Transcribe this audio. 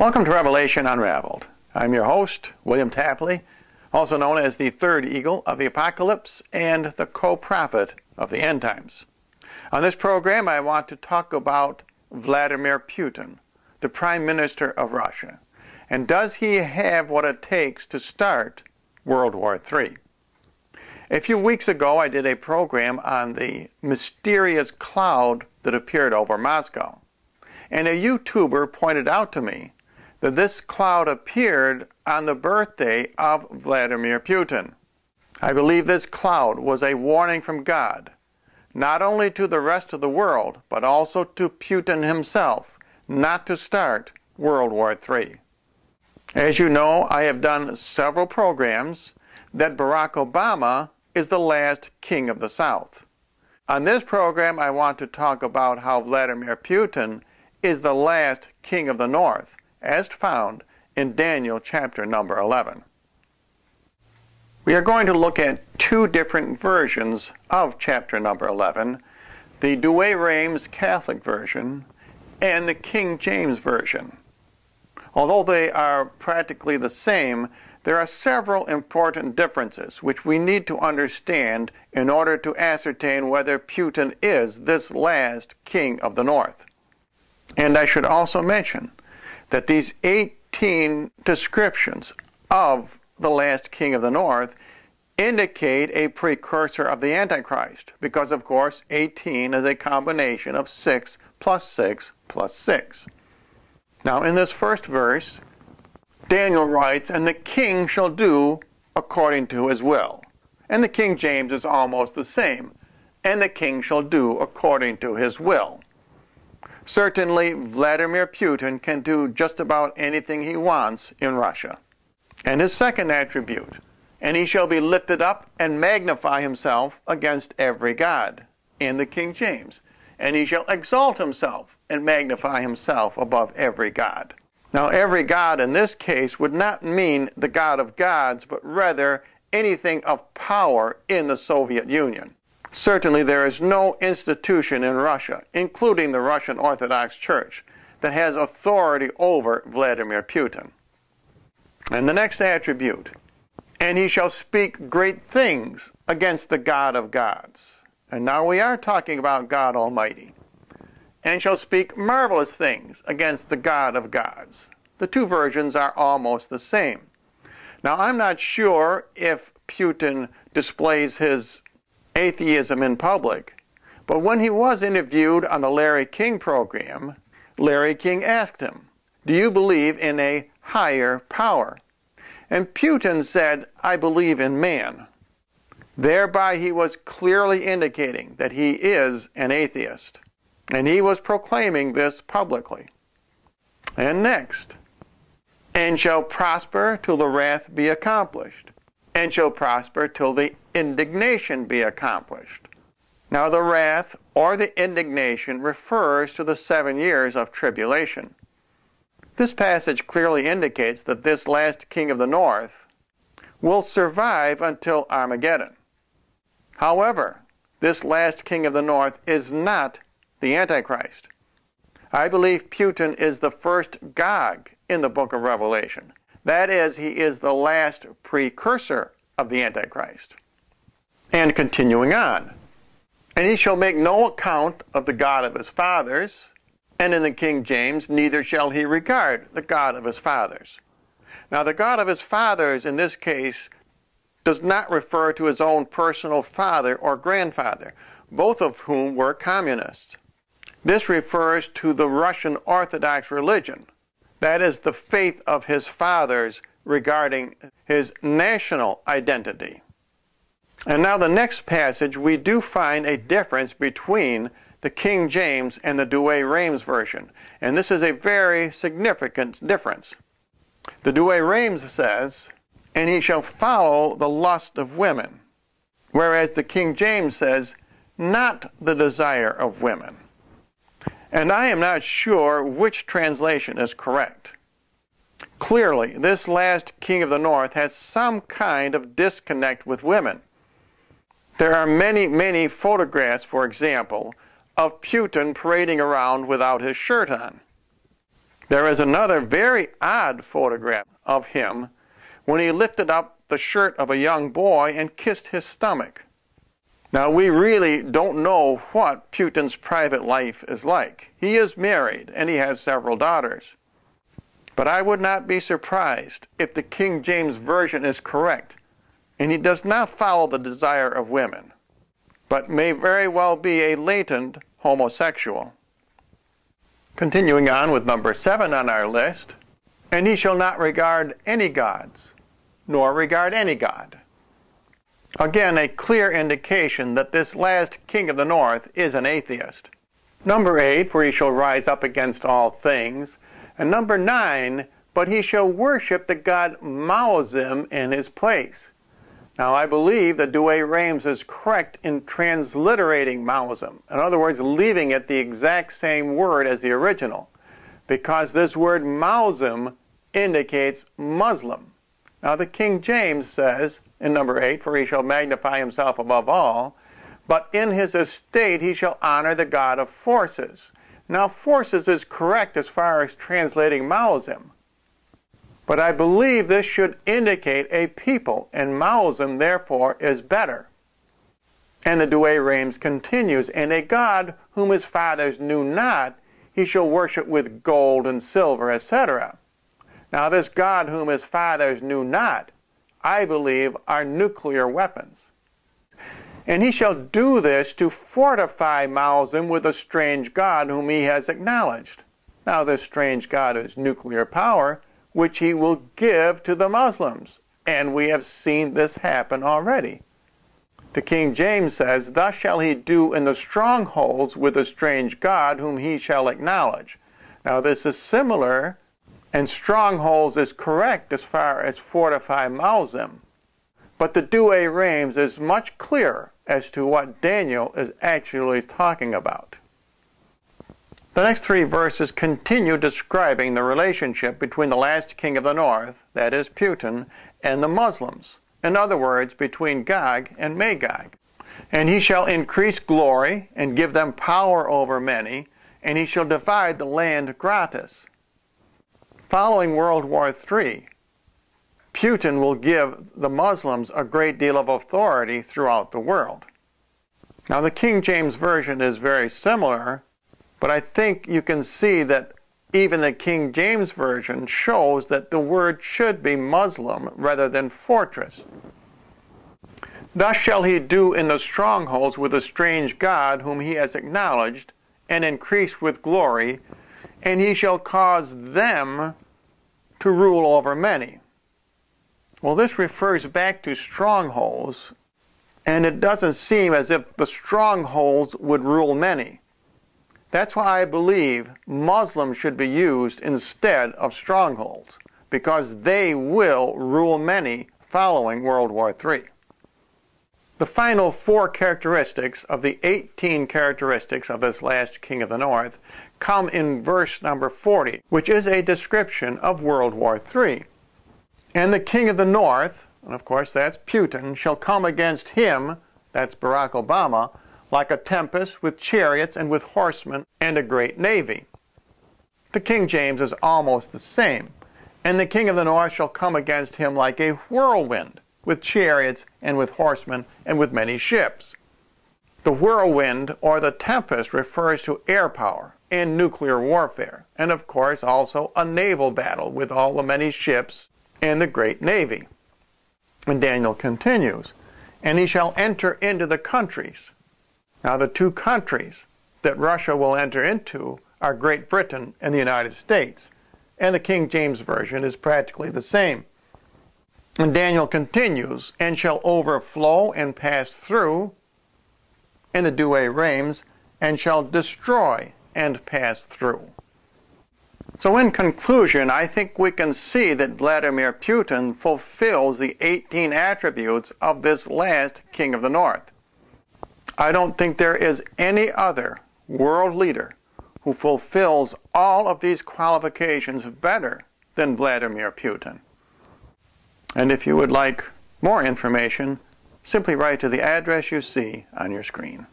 Welcome to Revelation Unraveled. I'm your host, William Tapley, also known as the third eagle of the apocalypse and the co-prophet of the end times. On this program, I want to talk about Vladimir Putin, the Prime Minister of Russia. And does he have what it takes to start World War III? A few weeks ago, I did a program on the mysterious cloud that appeared over Moscow. And a YouTuber pointed out to me that this cloud appeared on the birthday of Vladimir Putin. I believe this cloud was a warning from God, not only to the rest of the world, but also to Putin himself, not to start World War III. As you know, I have done several programs that Barack Obama is the last king of the South. On this program, I want to talk about how Vladimir Putin is the last king of the North, as found in Daniel chapter number 11. We are going to look at two different versions of chapter number 11, the Douay-Rheims Catholic version and the King James version. Although they are practically the same, there are several important differences which we need to understand in order to ascertain whether Putin is this last king of the North. And I should also mention that these 18 descriptions of the last king of the North indicate a precursor of the Antichrist, because of course 18 is a combination of 6 plus 6 plus 6. Now in this first verse, Daniel writes, "And the king shall do according to his will." And the King James is almost the same. "And the king shall do according to his will." Certainly, Vladimir Putin can do just about anything he wants in Russia. And his second attribute, "And he shall be lifted up and magnify himself against every god," in the King James. "And he shall exalt himself and magnify himself above every god." Now, every god in this case would not mean the God of gods, but rather anything of power in the Soviet Union. Certainly, there is no institution in Russia, including the Russian Orthodox Church, that has authority over Vladimir Putin. And the next attribute, "And he shall speak great things against the God of gods." And now we are talking about God Almighty. "And shall speak marvelous things against the God of gods." The two versions are almost the same. Now, I'm not sure if Putin displays his atheism in public, but when he was interviewed on the Larry King program, Larry King asked him, "Do you believe in a higher power?" And Putin said, "I believe in man." Thereby he was clearly indicating that he is an atheist, and he was proclaiming this publicly. And next, "And shall prosper till the wrath be accomplished, and shall prosper till the indignation be accomplished." Now the wrath or the indignation refers to the 7 years of tribulation. This passage clearly indicates that this last king of the North will survive until Armageddon. However, this last king of the North is not the Antichrist. I believe Putin is the first Gog in the book of Revelation. That is, he is the last precursor of the Antichrist. And continuing on, "And he shall make no account of the God of his fathers," and in the King James, "neither shall he regard the God of his fathers." Now the God of his fathers in this case does not refer to his own personal father or grandfather, both of whom were communists. This refers to the Russian Orthodox religion. That is the faith of his fathers regarding his national identity. And now the next passage, we do find a difference between the King James and the Douay-Rheims version. And this is a very significant difference. The Douay-Rheims says, "And he shall follow the lust of women," whereas the King James says, "not the desire of women." And I am not sure which translation is correct. Clearly, this last king of the North has some kind of disconnect with women. There are many photographs, for example, of Putin parading around without his shirt on. There is another very odd photograph of him when he lifted up the shirt of a young boy and kissed his stomach. Now, we really don't know what Putin's private life is like. He is married and he has several daughters. But I would not be surprised if the King James Version is correct and he does not follow the desire of women, but may very well be a latent homosexual. Continuing on with number 7 on our list, and he shall not regard any gods, nor regard any god. Again, a clear indication that this last king of the north is an atheist. Number 8, for he shall rise up against all things. And number 9, but he shall worship the god Maozim in his place. Now, I believe that Douay-Rheims is correct in transliterating Maozim. In other words, leaving it the exact same word as the original, because this word Maozim indicates Muslim. Now, the King James says in number 8, for he shall magnify himself above all, but in his estate he shall honor the God of forces. Now, forces is correct as far as translating Maozim, but I believe this should indicate a people, and Maozim, therefore, is better. And the Douay-Rheims continues, and a God whom his fathers knew not, he shall worship with gold and silver, etc. Now, this God whom his fathers knew not, I believe, are nuclear weapons. And he shall do this to fortify Maozim with a strange God whom he has acknowledged. Now, this strange God is nuclear power, which he will give to the Muslims. And we have seen this happen already. The King James says, thus shall he do in the strongholds with a strange God whom he shall acknowledge. Now, this is similar, and strongholds is correct as far as fortify Maozim. But the Douay-Rheims is much clearer as to what Daniel is actually talking about. The next 3 verses continue describing the relationship between the last king of the north, that is Putin, and the Muslims. In other words, between Gog and Magog. And he shall increase glory and give them power over many, and he shall divide the land gratis. Following World War III, Putin will give the Muslims a great deal of authority throughout the world. Now, the King James Version is very similar, but I think you can see that even the King James Version shows that the word should be Muslim rather than fortress. Thus shall he do in the strongholds with a strange God whom he has acknowledged, and increase with glory, and he shall cause them to rule over many. Well, this refers back to strongholds, and it doesn't seem as if the strongholds would rule many. That's why I believe Muslims should be used instead of strongholds, because they will rule many following World War III. The final 4 characteristics of the 18 characteristics of this last king of the north come in verse number 40, which is a description of World War III. And the king of the north, and of course that's Putin, shall come against him, that's Barack Obama, like a tempest with chariots and with horsemen and a great navy. The King James is almost the same. And the king of the north shall come against him like a whirlwind, with chariots and with horsemen and with many ships. The whirlwind or the tempest refers to air power and nuclear warfare, and of course also a naval battle with all the many ships and the great navy. And Daniel continues, and he shall enter into the countries. Now, the 2 countries that Russia will enter into are Great Britain and the United States, and the King James Version is practically the same. And Daniel continues, and shall overflow and pass through, in the Douay-Rheims, and shall destroy and pass through. So in conclusion, I think we can see that Vladimir Putin fulfills the 18 attributes of this last king of the north. I don't think there is any other world leader who fulfills all of these qualifications better than Vladimir Putin. And if you would like more information, simply write to the address you see on your screen.